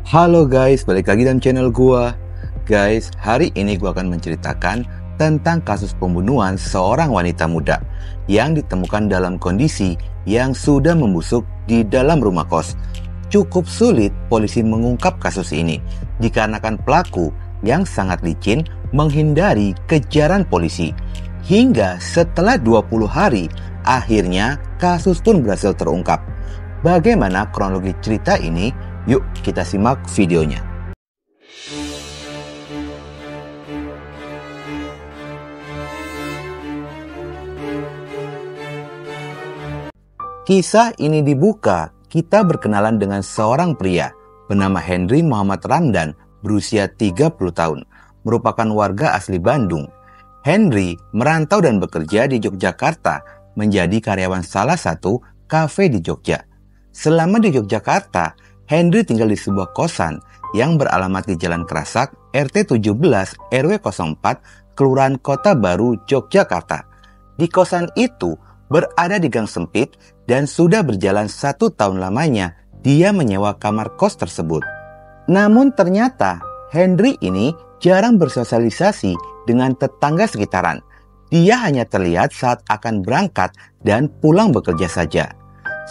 Halo guys, balik lagi dalam channel gua. Guys, hari ini gua akan menceritakan tentang kasus pembunuhan seorang wanita muda yang ditemukan dalam kondisi yang sudah membusuk di dalam rumah kos. Cukup sulit polisi mengungkap kasus ini dikarenakan pelaku yang sangat licin menghindari kejaran polisi. Hingga setelah 20 hari, akhirnya kasus pun berhasil terungkap. Bagaimana kronologi cerita ini? Yuk kita simak videonya. Kisah ini dibuka, kita berkenalan dengan seorang pria bernama Henry Muhammad Ramdan, berusia 30 tahun, merupakan warga asli Bandung. Henry merantau dan bekerja di Yogyakarta, menjadi karyawan salah satu kafe di Jogja. Selama di Yogyakarta, Henry tinggal di sebuah kosan yang beralamat di Jalan Kerasak, RT 17 RW 04, Kelurahan Kota Baru, Yogyakarta. Di kosan itu berada di gang sempit dan sudah berjalan 1 tahun lamanya dia menyewa kamar kos tersebut. Namun ternyata Henry ini jarang bersosialisasi dengan tetangga sekitaran. Dia hanya terlihat saat akan berangkat dan pulang bekerja saja.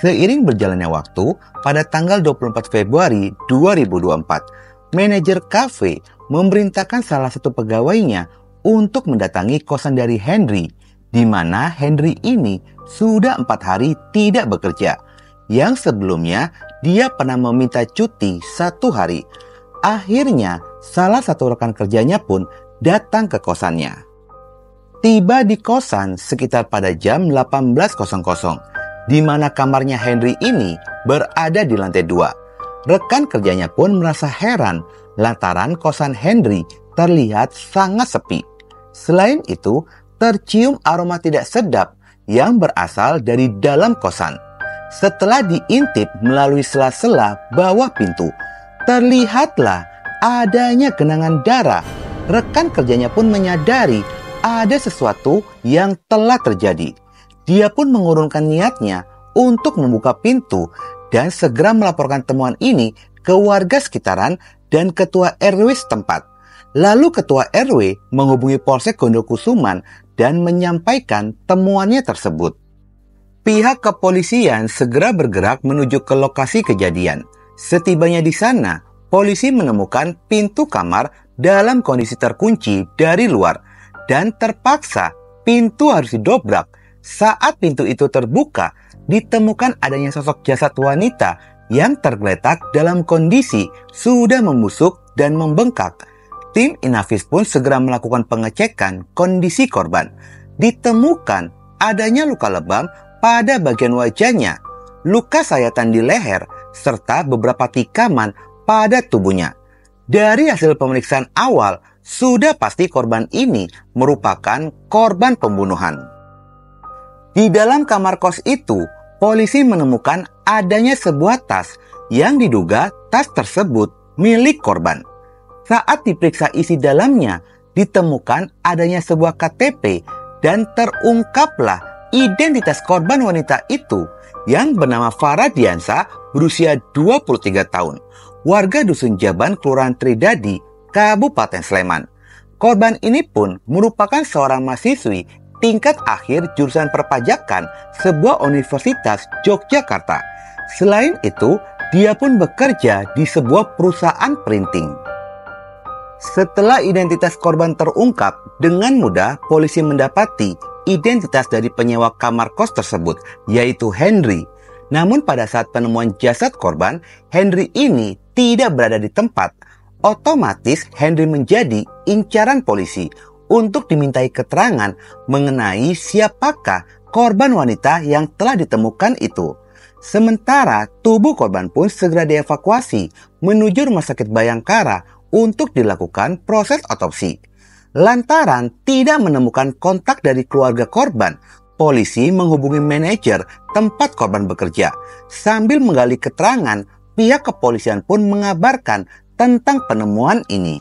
Seiring berjalannya waktu, pada tanggal 24 Februari 2024, manajer kafe memerintahkan salah satu pegawainya untuk mendatangi kosan dari Henry, di mana Henry ini sudah 4 hari tidak bekerja. Yang sebelumnya dia pernah meminta cuti 1 hari. Akhirnya salah satu rekan kerjanya pun datang ke kosannya. Tiba di kosan sekitar pada jam 18.00, di mana kamarnya Henry ini berada di lantai 2. Rekan kerjanya pun merasa heran lantaran kosan Henry terlihat sangat sepi. Selain itu, tercium aroma tidak sedap yang berasal dari dalam kosan. Setelah diintip melalui sela-sela bawah pintu, terlihatlah adanya genangan darah. Rekan kerjanya pun menyadari ada sesuatu yang telah terjadi. Dia pun mengurungkan niatnya untuk membuka pintu dan segera melaporkan temuan ini ke warga sekitaran dan ketua RW setempat. Lalu ketua RW menghubungi Polsek Gondokusuman dan menyampaikan temuannya tersebut. Pihak kepolisian segera bergerak menuju ke lokasi kejadian. Setibanya di sana, polisi menemukan pintu kamar dalam kondisi terkunci dari luar dan terpaksa pintu harus didobrak. Saat pintu itu terbuka, ditemukan adanya sosok jasad wanita yang tergeletak dalam kondisi sudah membusuk dan membengkak. Tim Inavis pun segera melakukan pengecekan kondisi korban. Ditemukan adanya luka lebam pada bagian wajahnya, luka sayatan di leher, serta beberapa tikaman pada tubuhnya. Dari hasil pemeriksaan awal, sudah pasti korban ini merupakan korban pembunuhan. Di dalam kamar kos itu, polisi menemukan adanya sebuah tas yang diduga tas tersebut milik korban. Saat diperiksa isi dalamnya, ditemukan adanya sebuah KTP dan terungkaplah identitas korban wanita itu yang bernama Farah Diansa, berusia 23 tahun, warga Dusun Jaban, Kelurahan Tridadi, Kabupaten Sleman. Korban ini pun merupakan seorang mahasiswi tingkat akhir jurusan perpajakan sebuah universitas Yogyakarta. Selain itu, dia pun bekerja di sebuah perusahaan printing. Setelah identitas korban terungkap, dengan mudah polisi mendapati identitas dari penyewa kamar kos tersebut, yaitu Henry. Namun pada saat penemuan jasad korban, Henry ini tidak berada di tempat. Otomatis Henry menjadi incaran polisi untuk dimintai keterangan mengenai siapakah korban wanita yang telah ditemukan itu. Sementara tubuh korban pun segera dievakuasi menuju Rumah Sakit Bayangkara untuk dilakukan proses otopsi. Lantaran tidak menemukan kontak dari keluarga korban, polisi menghubungi manajer tempat korban bekerja. Sambil menggali keterangan, pihak kepolisian pun mengabarkan tentang penemuan ini.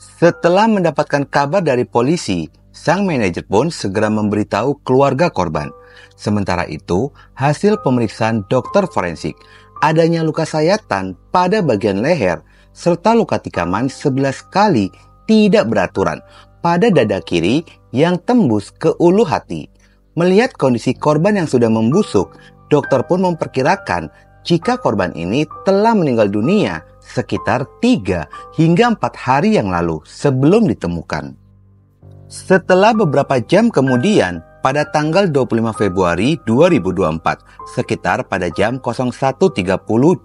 Setelah mendapatkan kabar dari polisi, sang manajer pun segera memberitahu keluarga korban. Sementara itu, hasil pemeriksaan dokter forensik, adanya luka sayatan pada bagian leher serta luka tikaman 11 kali tidak beraturan pada dada kiri yang tembus ke ulu hati. Melihat kondisi korban yang sudah membusuk, dokter pun memperkirakan jika korban ini telah meninggal dunia sekitar 3 hingga 4 hari yang lalu sebelum ditemukan. Setelah beberapa jam kemudian, pada tanggal 25 Februari 2024, sekitar pada jam 01.30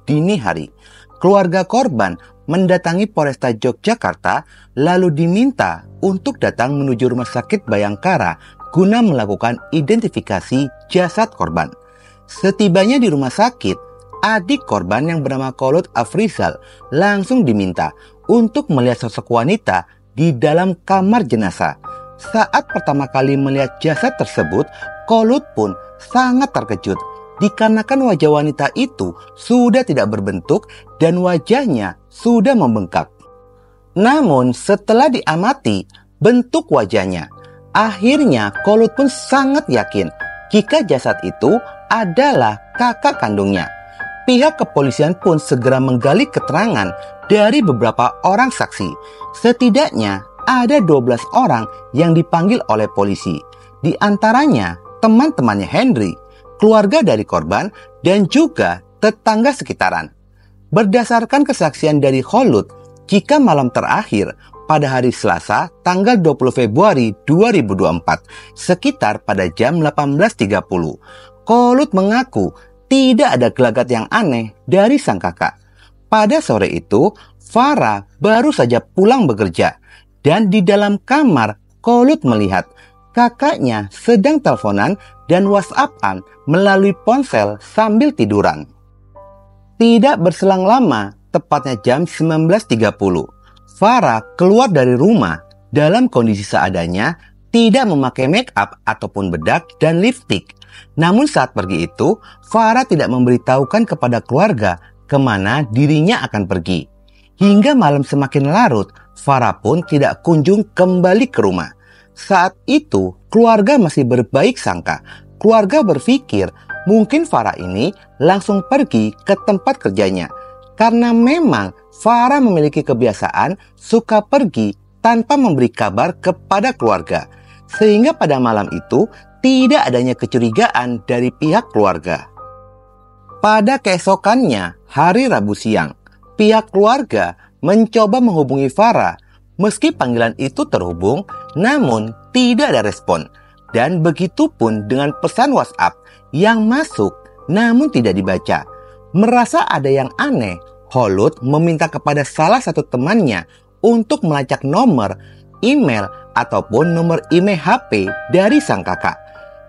dini hari, keluarga korban mendatangi Polresta Yogyakarta lalu diminta untuk datang menuju Rumah Sakit Bayangkara guna melakukan identifikasi jasad korban. Setibanya di rumah sakit, adik korban yang bernama Kholut Afrizal langsung diminta untuk melihat sosok wanita di dalam kamar jenazah. Saat pertama kali melihat jasad tersebut, Kholut pun sangat terkejut dikarenakan wajah wanita itu sudah tidak berbentuk dan wajahnya sudah membengkak. Namun setelah diamati bentuk wajahnya, akhirnya Kholut pun sangat yakin jika jasad itu adalah kakak kandungnya. Pihak kepolisian pun segera menggali keterangan dari beberapa orang saksi. Setidaknya ada 12 orang yang dipanggil oleh polisi. Di antaranya teman-temannya Henry, keluarga dari korban, dan juga tetangga sekitaran. Berdasarkan kesaksian dari Kholut, jika malam terakhir pada hari Selasa tanggal 20 Februari 2024 sekitar pada jam 18.30, Kholut mengaku tidak ada gelagat yang aneh dari sang kakak. Pada sore itu, Farah baru saja pulang bekerja. Dan di dalam kamar, Kholut melihat kakaknya sedang teleponan dan WhatsApp-an melalui ponsel sambil tiduran. Tidak berselang lama, tepatnya jam 19.30, Farah keluar dari rumah dalam kondisi seadanya, tidak memakai make up ataupun bedak dan lipstik. Namun saat pergi itu, Farah tidak memberitahukan kepada keluarga kemana dirinya akan pergi. Hingga malam semakin larut, Farah pun tidak kunjung kembali ke rumah. Saat itu, keluarga masih berbaik sangka. Keluarga berpikir mungkin Farah ini langsung pergi ke tempat kerjanya. Karena memang Farah memiliki kebiasaan suka pergi tanpa memberi kabar kepada keluarga. Sehingga pada malam itu tidak adanya kecurigaan dari pihak keluarga. Pada keesokannya, hari Rabu siang, pihak keluarga mencoba menghubungi Farah. Meski panggilan itu terhubung, namun tidak ada respon. Dan begitu pun dengan pesan WhatsApp yang masuk namun tidak dibaca. Merasa ada yang aneh, Kholut meminta kepada salah satu temannya untuk melacak nomor, email, ataupun nomor email HP dari sang kakak.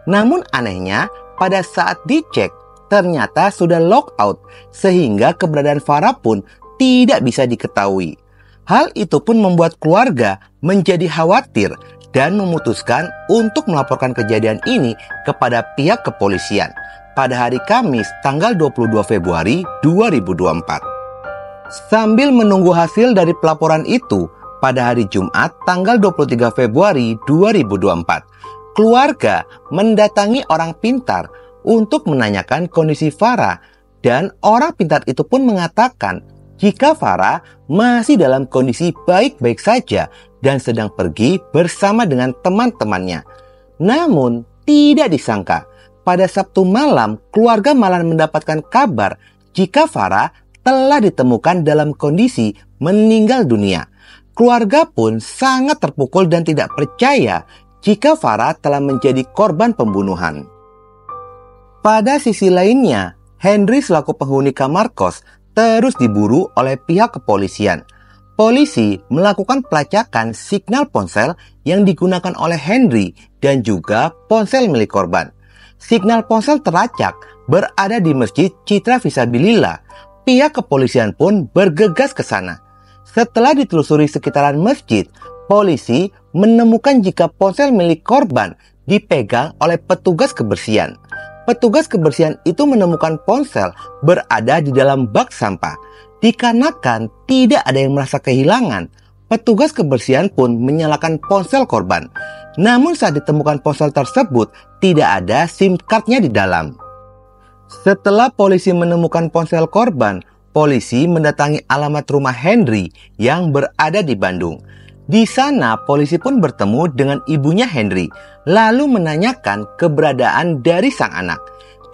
Namun anehnya, pada saat dicek, ternyata sudah logout sehingga keberadaan Farah pun tidak bisa diketahui. Hal itu pun membuat keluarga menjadi khawatir dan memutuskan untuk melaporkan kejadian ini kepada pihak kepolisian pada hari Kamis tanggal 22 Februari 2024. Sambil menunggu hasil dari pelaporan itu, pada hari Jumat tanggal 23 Februari 2024, keluarga mendatangi orang pintar untuk menanyakan kondisi Farah dan orang pintar itu pun mengatakan jika Farah masih dalam kondisi baik-baik saja dan sedang pergi bersama dengan teman-temannya. Namun, tidak disangka, pada Sabtu malam keluarga malah mendapatkan kabar jika Farah telah ditemukan dalam kondisi meninggal dunia. Keluarga pun sangat terpukul dan tidak percaya jika Farah telah menjadi korban pembunuhan. Pada sisi lainnya, Henry selaku penghuni kamar kos terus diburu oleh pihak kepolisian. Polisi melakukan pelacakan signal ponsel yang digunakan oleh Henry dan juga ponsel milik korban. Signal ponsel terlacak berada di Masjid Citra Fisabilillah. Pihak kepolisian pun bergegas ke sana. Setelah ditelusuri sekitaran masjid, polisi menemukan jika ponsel milik korban dipegang oleh petugas kebersihan. Petugas kebersihan itu menemukan ponsel berada di dalam bak sampah. Dikarenakan tidak ada yang merasa kehilangan, petugas kebersihan pun menyalakan ponsel korban. Namun saat ditemukan ponsel tersebut, tidak ada SIM cardnya di dalam. Setelah polisi menemukan ponsel korban, polisi mendatangi alamat rumah Henry yang berada di Bandung. Di sana, polisi pun bertemu dengan ibunya Henry, lalu menanyakan keberadaan dari sang anak.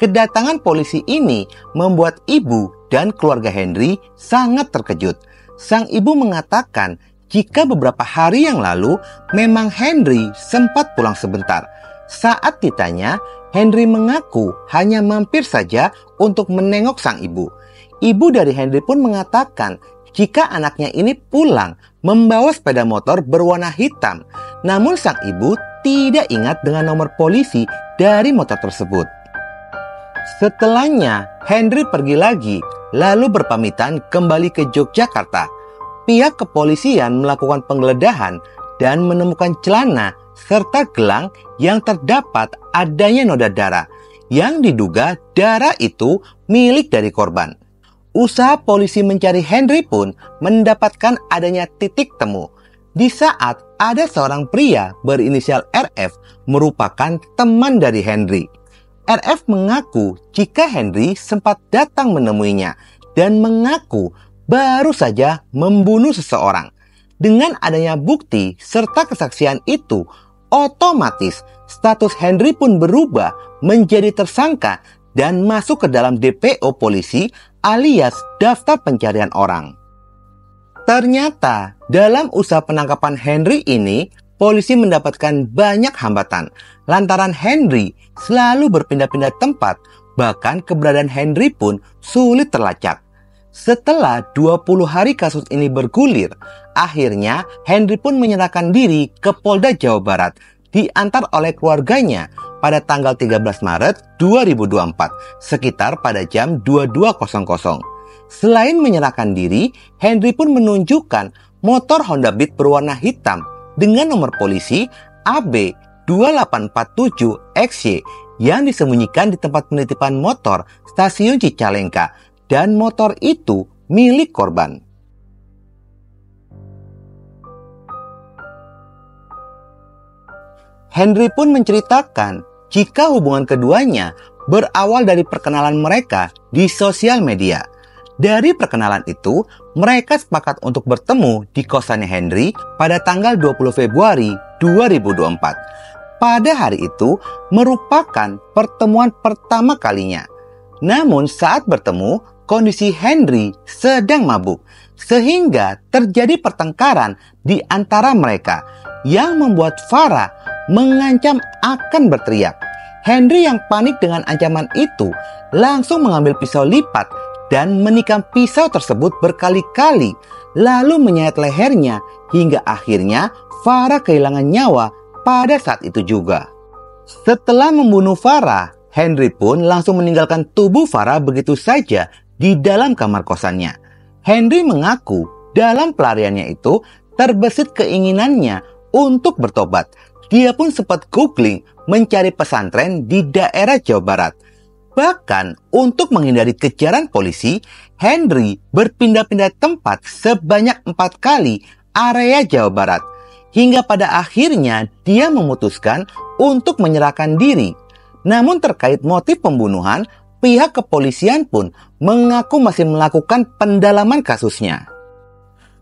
Kedatangan polisi ini membuat ibu dan keluarga Henry sangat terkejut. Sang ibu mengatakan jika beberapa hari yang lalu memang Henry sempat pulang sebentar. Saat ditanya, Henry mengaku hanya mampir saja untuk menengok sang ibu. Ibu dari Henry pun mengatakan jika anaknya ini pulang membawa sepeda motor berwarna hitam. Namun sang ibu tidak ingat dengan nomor polisi dari motor tersebut. Setelahnya, Henry pergi lagi, lalu berpamitan kembali ke Yogyakarta. Pihak kepolisian melakukan penggeledahan dan menemukan celana serta gelang yang terdapat adanya noda darah, yang diduga darah itu milik dari korban. Usaha polisi mencari Henry pun mendapatkan adanya titik temu. Di saat ada seorang pria berinisial RF merupakan teman dari Henry. RF mengaku jika Henry sempat datang menemuinya dan mengaku baru saja membunuh seseorang. Dengan adanya bukti serta kesaksian itu, otomatis status Henry pun berubah menjadi tersangka dan masuk ke dalam DPO polisi alias daftar pencarian orang. Ternyata dalam usaha penangkapan Henry ini, polisi mendapatkan banyak hambatan lantaran Henry selalu berpindah-pindah tempat, bahkan keberadaan Henry pun sulit terlacak. Setelah 20 hari kasus ini bergulir, akhirnya Henry pun menyerahkan diri ke Polda Jawa Barat, diantar oleh keluarganya pada tanggal 13 Maret 2024, sekitar pada jam 22.00. Selain menyerahkan diri, Henry pun menunjukkan motor Honda Beat berwarna hitam dengan nomor polisi AB 2847XY yang disembunyikan di tempat penitipan motor stasiun Cicalengka, dan motor itu milik korban. Henry pun menceritakan jika hubungan keduanya berawal dari perkenalan mereka di sosial media. Dari perkenalan itu, mereka sepakat untuk bertemu di kosannya Henry pada tanggal 20 Februari 2024. Pada hari itu merupakan pertemuan pertama kalinya. Namun saat bertemu, kondisi Henry sedang mabuk, sehingga terjadi pertengkaran di antara mereka yang membuat Farah mengancam akan berteriak. Henry yang panik dengan ancaman itu langsung mengambil pisau lipat dan menikam pisau tersebut berkali-kali, lalu menyayat lehernya hingga akhirnya Farah kehilangan nyawa pada saat itu juga. Setelah membunuh Farah, Henry pun langsung meninggalkan tubuh Farah begitu saja di dalam kamar kosannya. Henry mengaku dalam pelariannya itu terbesit keinginannya untuk bertobat. Dia pun sempat googling mencari pesantren di daerah Jawa Barat. Bahkan untuk menghindari kejaran polisi, Henry berpindah-pindah tempat sebanyak 4 kali area Jawa Barat. Hingga pada akhirnya dia memutuskan untuk menyerahkan diri. Namun terkait motif pembunuhan, pihak kepolisian pun mengaku masih melakukan pendalaman kasusnya.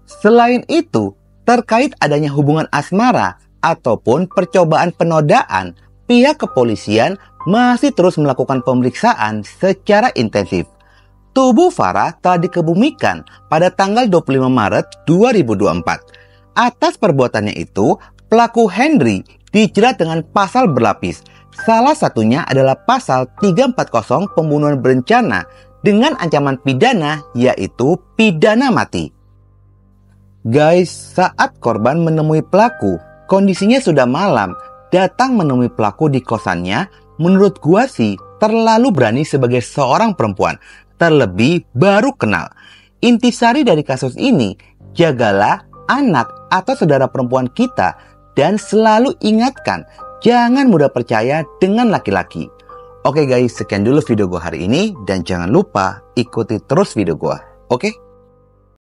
Selain itu, terkait adanya hubungan asmara ataupun percobaan penodaan, pihak kepolisian masih terus melakukan pemeriksaan secara intensif. Tubuh Farah telah dikebumikan pada tanggal 25 Maret 2024. Atas perbuatannya itu, pelaku Henry dijerat dengan pasal berlapis. Salah satunya adalah pasal 340 pembunuhan berencana dengan ancaman pidana yaitu pidana mati. Guys, saat korban menemui pelaku, kondisinya sudah malam, datang menemui pelaku di kosannya, menurut gua sih terlalu berani sebagai seorang perempuan, terlebih baru kenal. Intisari dari kasus ini, jagalah anak atau saudara perempuan kita dan selalu ingatkan jangan mudah percaya dengan laki-laki. Oke guys, sekian dulu video gue hari ini dan jangan lupa ikuti terus video gue. Oke?